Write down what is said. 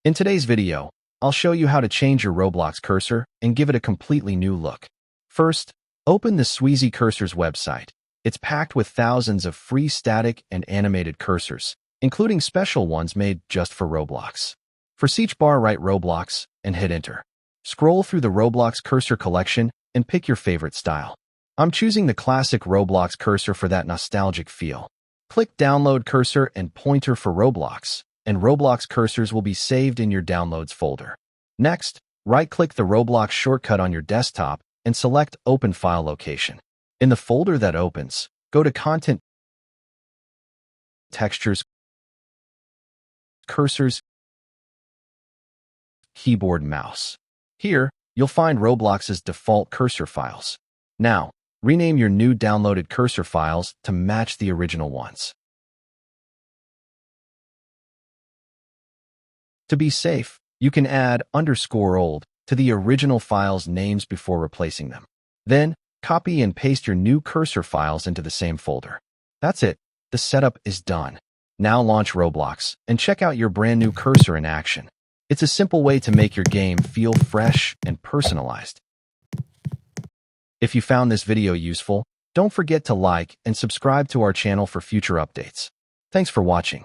In today's video, I'll show you how to change your Roblox cursor and give it a completely new look. First, open the Sweezy Cursors website. It's packed with thousands of free static and animated cursors, including special ones made just for Roblox. For each bar, write Roblox and hit enter. Scroll through the Roblox cursor collection and pick your favorite style. I'm choosing the classic Roblox cursor for that nostalgic feel. Click Download Cursor and Pointer for Roblox, and Roblox cursors will be saved in your Downloads folder. Next, right-click the Roblox shortcut on your desktop and select Open File Location. In the folder that opens, go to Content, Textures, Cursors, Keyboard, Mouse. Here, you'll find Roblox's default cursor files. Now, rename your new downloaded cursor files to match the original ones. To be safe, you can add _old to the original files' names before replacing them. Then, copy and paste your new cursor files into the same folder. That's it. The setup is done. Now launch Roblox and check out your brand new cursor in action. It's a simple way to make your game feel fresh and personalized. If you found this video useful, don't forget to like and subscribe to our channel for future updates. Thanks for watching.